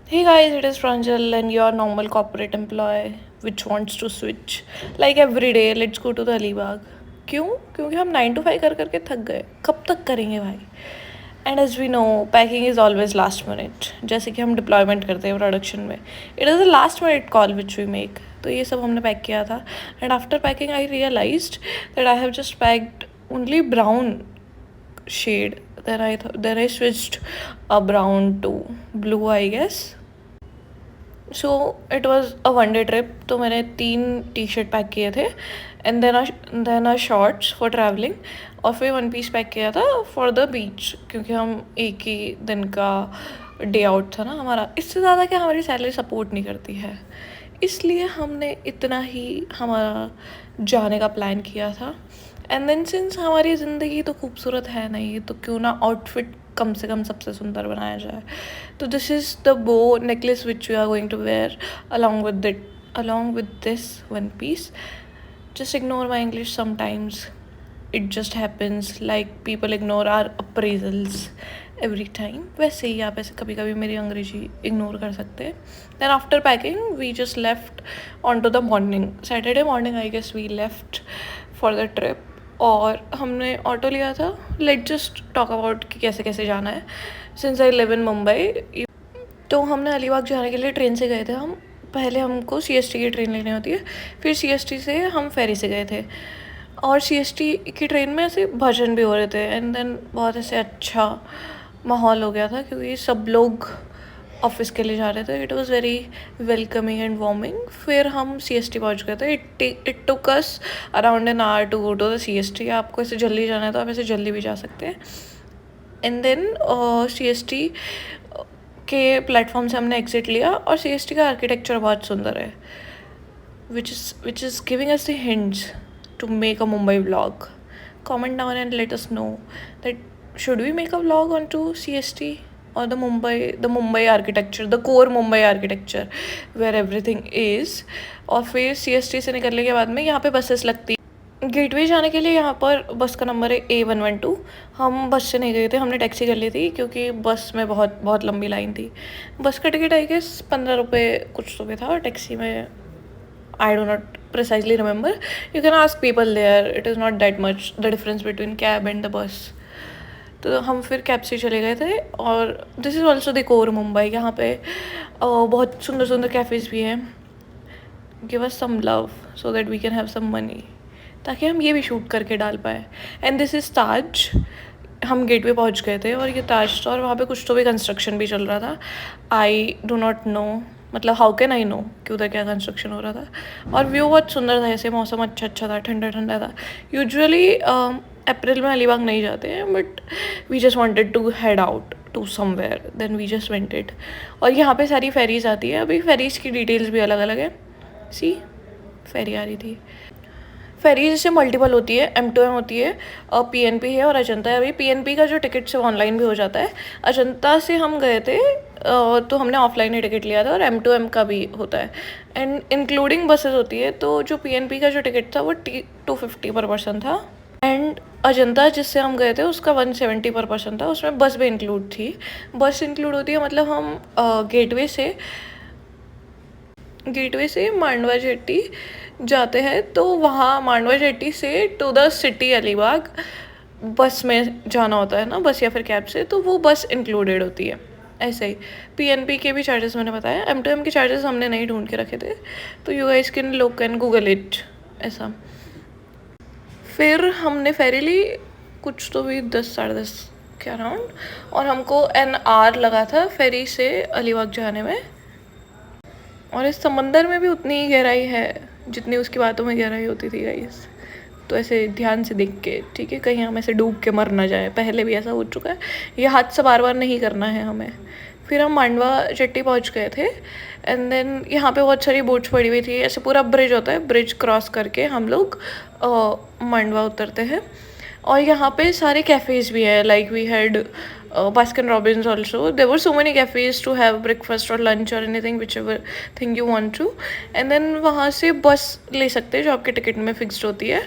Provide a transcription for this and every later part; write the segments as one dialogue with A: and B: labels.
A: Hey guys, it is Pranjal and your normal corporate employee which wants to switch like every day. Let's go to the Alibag. क्यों? क्योंकि हम 9 to 5 कर करके थक गए. कब तक करेंगे भाई? And as we know packing is always last minute. जैसे कि हम डिप्लॉयमेंट करते हैं प्रोडक्शन में, it is a last minute call which we make. तो ये सब हमने पैक किया था. And after packing I realized that I have just packed only brown shade. Then I switched a brown to blue, I guess. So it was a one day trip. तो मैंने 3 T-shirt pack किए थे and then a shorts for travelling, और फिर 1 piece pack किया था for the beach, क्योंकि हम एक ही दिन का डे आउट था ना हमारा. इससे ज़्यादा क्या हमारी सैलरी सपोर्ट नहीं करती है, इसलिए हमने इतना ही हमारा जाने का प्लान किया था. एंड देन सिंस हमारी ज़िंदगी तो खूबसूरत है नहीं, तो क्यों ना आउटफिट कम से कम सबसे सुंदर बनाया जाए. तो this is the bow necklace which we are going to wear along with this 1 piece. Just ignore my English sometimes. It just happens, like people ignore our appraisals every time. वैसे ही आप ऐसे कभी कभी मेरी अंग्रेजी इग्नोर कर सकते हैं. Then after packing we just left on to the morning. Saturday morning I guess we left for the trip. और हमने ऑटो लिया था. लेट जस्ट टॉक अबाउट कि कैसे कैसे जाना है. Since I live in Mumbai, तो हमने अलीबाग जाने के लिए ट्रेन से गए थे. हम पहले हमको CST की ट्रेन लेनी होती है, फिर CST से हम फेरी से गए थे. और CST की ट्रेन में ऐसे भजन भी हो रहे थे एंड देन बहुत ऐसे अच्छा माहौल हो गया था, क्योंकि सब लोग ऑफिस के लिए जा रहे थे. It was very welcoming and warming. फिर हम CST पहुंच गए थे. It took us around an hour to go to the CST. आपको ऐसे जल्दी जाना है तो आप ऐसे जल्दी भी जा सकते हैं. एंड देन CST के प्लेटफॉर्म से हमने एग्जिट लिया. और CST का आर्किटेक्चर बहुत सुंदर है, which is giving us the hints to make a Mumbai vlog. Comment down and let us know that should we make a vlog onto CST or the Mumbai architecture, the core Mumbai architecture where everything is. और फिर CST से निकलने के बाद में यहाँ पे buses लगती. गेटवे जाने के लिए यहाँ पर बस का नंबर है A112. हम बस से नहीं गए थे, हमने टैक्सी कर ली थी, क्योंकि बस में बहुत बहुत लंबी लाइन थी. बस का टिकट आई गेस 15 रुपये कुछ तो भी था, और टैक्सी में I do not precisely remember. You can ask people there, it is not that much the difference between cab and the bus. तो हम फिर कैब से चले गए थे. और this is also the core Mumbai. यहाँ पे बहुत सुंदर सुंदर कैफ़ेज़ भी हैं. Give us some love so that we can have some money, ताकि हम ये भी शूट करके डाल पाए. And this is Taj. हम गेटवे पहुंच गए थे और ये ताज था, और वहाँ पे कुछ तो भी कंस्ट्रक्शन भी चल रहा था. आई डो नॉट नो, मतलब हाउ कैन आई नो कि उधर क्या कंस्ट्रक्शन हो रहा था. और व्यू बहुत सुंदर था, ऐसे मौसम अच्छा था, ठंडा ठंडा था. यूजुअली अप्रैल में अलीबाग नहीं जाते हैं, but we just wanted to head out to somewhere, then we just went it. और यहाँ पे सारी फेरीज आती है. अभी फेरीज की डिटेल्स भी अलग अलग है. सी फेरी आ रही थी. फेरीज जैसे मल्टीपल होती है, M2M होती है, और PNP है और अजंता है. अभी PNP का जो टिकट से ऑनलाइन भी हो जाता है. अजंता से हम गए थे तो हमने ऑफलाइन ही टिकट लिया था, और M2M का भी होता है. एंड इंक्लूडिंग बसेस होती है. तो जो PNP का जो टिकट था वो 250 पर पर्सन था. एंड अजंता जिससे हम गए थे उसका 170 पर पर्सन था. उसमें बस भी इंक्लूड थी. बस इंक्लूड होती है मतलब हम गेटवे से मांडवा जेट्टी जाते हैं, तो वहाँ मांडवा जेट्टी से टू द सिटी अलीबाग बस में जाना होता है ना, बस या फिर कैब से. तो वो बस इंक्लूडेड होती है. ऐसे ही PNP के भी चार्जेस मैंने बताया. M2M के चार्जेस हमने नहीं ढूंढ के रखे थे, तो you guys can Google it ऐसा. फिर हमने फेरी ली कुछ तो भी 10 साढ़े 10 के अराउंड, और हमको एन आवर लगा था फेरी से अलीबाग जाने में. और इस समंदर में भी उतनी ही गहराई है जितनी उसकी बातों में गहराई होती थी गाइस. तो ऐसे ध्यान से देख के, ठीक है, कहीं हम ऐसे डूब के मर ना जाए. पहले भी ऐसा हो चुका है, ये हादसा बार बार नहीं करना है हमें. फिर हम मांडवा जेट्टी पहुंच गए थे. एंड देन यहाँ पे बहुत सारी बोट्स पड़ी हुई थी. ऐसे पूरा ब्रिज होता है, ब्रिज क्रॉस करके हम लोग मांडवा उतरते हैं. और यहाँ पे सारे कैफ़ेज़ भी है. Like we had Baskin Robbins also. There were so many cafes to have breakfast or lunch or anything, whichever thing you want to. And then वहाँ से बस ले सकते हैं जो आपके टिकट में फिक्स्ड होती है,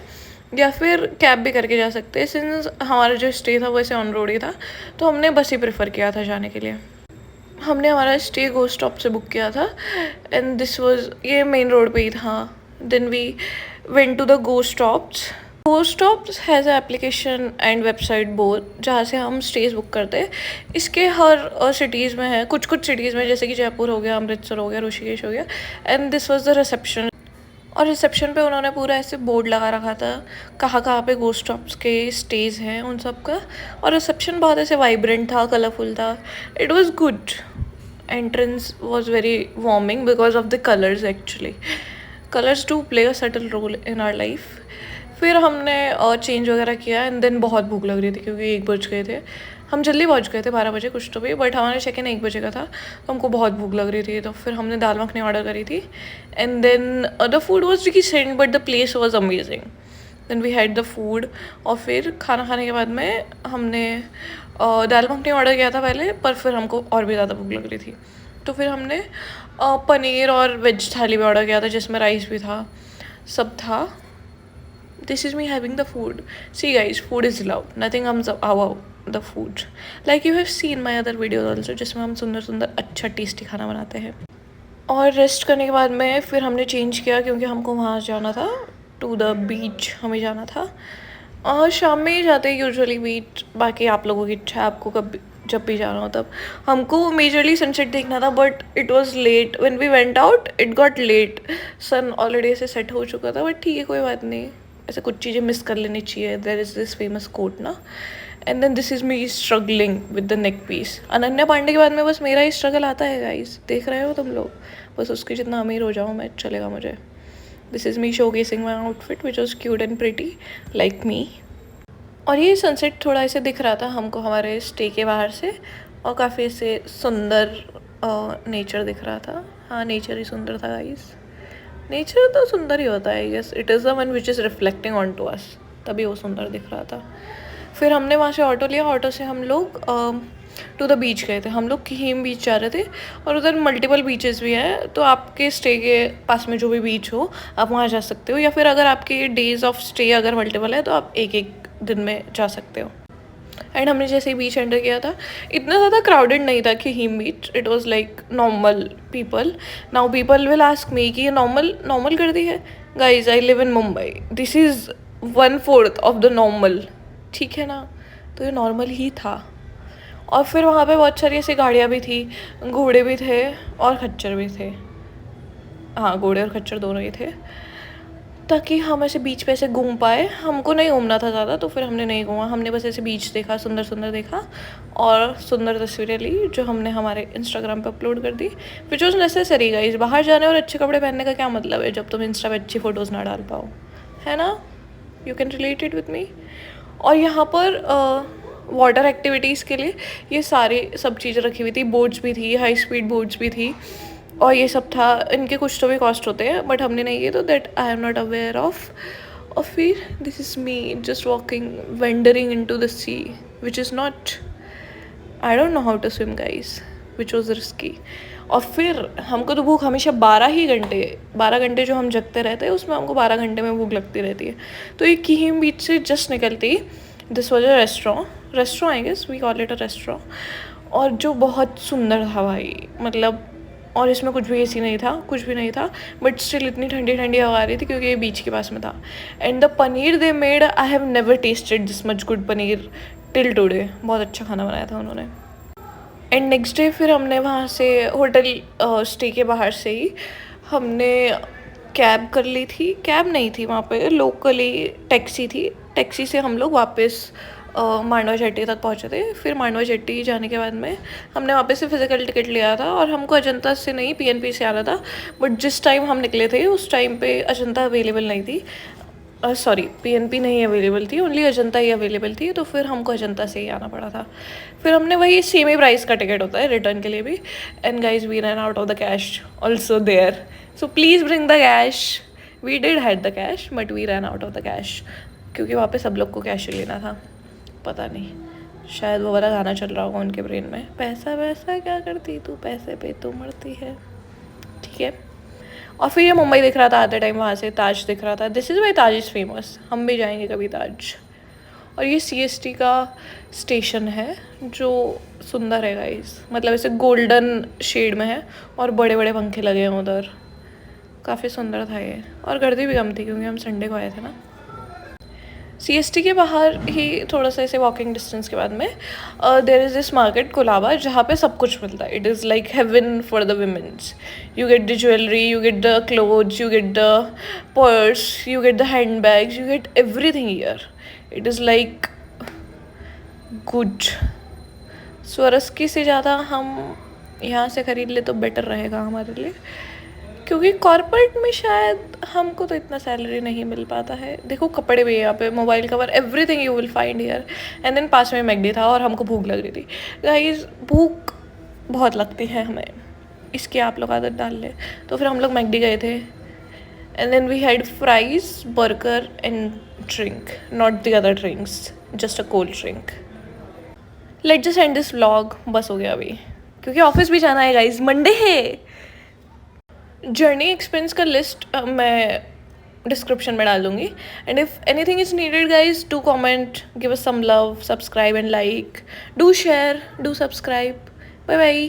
A: या फिर कैब भी करके जा सकते हैं. सिंस हमारा जो स्टे था वैसे ऑन रोड ही था, तो हमने बस ही प्रेफर किया था जाने के लिए. हमने हमारा स्टे गो स्टॉप से बुक किया था एंड दिस वाज ये मेन रोड पे ही था. Then we went to the go stops. Go stops has a application and website both जहाँ से हम स्टेज बुक करते हैं. इसके हर सिटीज़ में है, कुछ कुछ सिटीज़ में, जैसे कि जयपुर हो गया, अमृतसर हो गया, ऋषिकेश हो गया. And this was the reception. और रिसेप्शन पे उन्होंने पूरा ऐसे बोर्ड लगा रखा था कहाँ कहाँ पे गो स्टॉप्स के स्टेज हैं उन सब का. और रिसेप्शन बहुत ऐसे वाइब्रेंट था, कलरफुल था. It was good. Entrance was very warming because of the colours. Actually colours do play a subtle role in our life. फिर हमने चेंज वगैरह किया एंड देन बहुत भूख लग रही थी क्योंकि 1 बज गए थे. हम जल्दी पहुंच गए थे 12 बजे कुछ तो भी, बट हमारा चेक इन 1 बजे का था. तो हमको बहुत भूख लग रही थी, तो फिर हमने दाल मखनी ऑर्डर करी थी. And then the food was decent but the place was amazing. Then we had the food. और फिर खाना खाने के बाद में हमने दाल मखनी ऑर्डर किया था पहले, पर फिर हमको और भी ज़्यादा भूख लग रही थी. तो फिर हमने पनीर और वेज थाली भी ऑर्डर किया था जिसमें राइस भी था, सब था. This is me having the food. See guys, food is love. Nothing comes above the food. Like you have seen my other videos also जिसमें हम सुंदर सुंदर अच्छा टेस्टी खाना बनाते हैं. और रेस्ट करने के बाद में फिर हमने चेंज किया क्योंकि हमको वहाँ जाना था, टू द बीच हमें जाना था. और शाम में ही जाते हैं यूजुअली बीच. बाकी आप लोगों की इच्छा है, आपको कब जब भी जाना हो तब. हमको मेजरली सनसेट देखना था but it was late. When we went out it got late. Sun already ऐसे सेट हो चुका था, बट ठीक है कोई बात नहीं. ऐसे कुछ चीज़ें मिस कर लेनी चाहिए. There is this famous quote ना. And then this is me struggling with the neck piece. Ananya Pandey के बाद में बस मेरा ही स्ट्रगल आता है गाइस, देख रहे हो तुम लोग. बस उसके जितना अमीर हो जाऊँ मैं, चलेगा मुझे. This is me showcasing my outfit which was cute and pretty like me. और ये सनसेट थोड़ा ऐसे दिख रहा था हमको हमारे स्टे के बाहर से, और काफ़ी ऐसे सुंदर नेचर दिख रहा था. हाँ, नेचर ही सुंदर था गाइस. नेचर तो सुंदर ही होता है. Yes, it is the one which is reflecting on to us, तभी वो सुंदर दिख रहा था. फिर हमने वहाँ से ऑटो लिया. ऑटो से हम लोग टू द बीच गए थे. हम लोग किहीम बीच जा रहे थे और उधर मल्टीपल बीचेस भी हैं. तो आपके स्टे के पास में जो भी बीच हो आप वहाँ जा सकते हो, या फिर अगर आपके डेज ऑफ स्टे अगर मल्टीपल है तो आप एक एक दिन में जा सकते हो. एंड हमने जैसे ही बीच एंटर किया था, इतना ज़्यादा क्राउडेड नहीं था कि हीम beach. It was like normal people. Now people will ask me कि ये नॉर्मल कर दी है. Guys, I live in Mumbai. This is 1/4 of the normal. ठीक है ना, तो ये नॉर्मल ही था. और फिर वहाँ पे बहुत सारी ऐसी गाड़ियाँ भी थी, घोड़े भी थे और खच्चर भी थे. हाँ, घोड़े और खच्चर दोनों ही थे, ताकि हम ऐसे बीच पे ऐसे घूम पाए. हमको नहीं घूमना था ज़्यादा, तो फिर हमने नहीं घूमा. हमने बस ऐसे बीच देखा, सुंदर सुंदर देखा और सुंदर तस्वीरें ली जो हमने हमारे इंस्टाग्राम पे अपलोड कर दी. Which was necessary guys. बाहर जाने और अच्छे कपड़े पहनने का क्या मतलब है जब तुम इंस्टा पे अच्छी फ़ोटोज़ ना डाल पाओ, है ना. You can relate it with me. और यहाँ पर वाटर एक्टिविटीज़ के लिए ये सब चीज़ें रखी हुई थी. बोट्स भी थी, हाई स्पीड बोट्स भी थी और ये सब था. इनके कुछ तो भी कॉस्ट होते हैं बट हमने नहीं किए, तो that I am not aware of. और फिर this is me just walking, wandering into the sea which is not, I don't know how to swim guys, which was risky. और फिर हमको तो भूख हमेशा 12 घंटे जो हम जगते रहते हैं उसमें हमको 12 घंटे में भूख लगती रहती है. तो ये किहीम बीच से जस्ट निकलती, this was a restaurant I guess, we call it a restaurant. और जो बहुत सुंदर था भाई, मतलब. और इसमें कुछ भी एसी नहीं था, कुछ भी नहीं था, बट स्टिल इतनी ठंडी ठंडी हवा आ रही थी क्योंकि ये बीच के पास में था. And the paneer they made, I have never tested this much good paneer till today. बहुत अच्छा खाना बनाया था उन्होंने. एंड नेक्स्ट डे फिर हमने वहाँ से होटल स्टे के बाहर से ही हमने कैब कर ली थी. कैब नहीं थी वहाँ पे, लोकली टैक्सी थी. टैक्सी से हम लोग वापस मांडवा जेट्टी तक पहुँचे थे. फिर मांडवा जेट्टी जाने के बाद में हमने वापस से फिज़िकल टिकट लिया था और हमको अजंता से नहीं पीएनपी से आना था. बट जिस टाइम हम निकले थे उस टाइम पे अजंता अवेलेबल नहीं थी. सॉरी, पीएनपी नहीं अवेलेबल थी, ओनली अजंता ही अवेलेबल थी. तो फिर हमको अजंता से ही आना पड़ा था. फिर हमने वही सेम ही प्राइस का टिकट होता है रिटर्न के लिए भी. And guys, we run out of the cash also there, so please bring the cash. We did had the cash but we run out of the cash, क्योंकि वहाँ पे सब लोग को कैश लेना था. पता नहीं, शायद वो वाला गाना चल रहा होगा उनके ब्रेन में, पैसा वैसा क्या करती तू, पैसे पे तो मरती है. ठीक है. और फिर ये मुंबई दिख रहा था आते टाइम, वहाँ से ताज दिख रहा था. This is why Taj is famous. हम भी जाएंगे कभी ताज. और ये CST का स्टेशन है जो सुंदर है गाइस, मतलब ऐसे गोल्डन शेड में है और बड़े बड़े पंखे लगे हैं उधर, काफ़ी सुंदर था ये। और गर्दी भी कम थी क्योंकि हम संडे को आए थे ना। CST के बाहर ही थोड़ा सा ऐसे वॉकिंग डिस्टेंस के बाद में there is this market Colaba जहाँ पे सब कुछ मिलता है। It is like heaven for the women's. You get the jewellery, you get the clothes, you get the purse, you get the handbags, you get everything here. It is like good. स्वरस्की से ज़्यादा हम यहाँ से ख़रीद ले तो better रहेगा हमारे लिए, क्योंकि कॉर्पोरेट में शायद हमको तो इतना सैलरी नहीं मिल पाता है। देखो कपड़े भी यहाँ पे, mobile cover, everything you will find here. And then पास में मैकडी था और हमको भूख लग रही थी गाइस, भूख बहुत लगती है हमें, इसकी आप लोग आदत डाल ले। तो फिर हम लोग मैकडी गए थे and then we had fries, burger and drink, not the other drinks, just a cold drink. Let just end this vlog, बस हो गया अभी क्योंकि ऑफिस भी जाना है गाइस, मंडे है। जर्नी एक्सपेंस का लिस्ट मैं डिस्क्रिप्शन में डाल दूँगी। And if anything is needed guys, do comment, give us some love, subscribe and like, do share, do subscribe. Bye bye.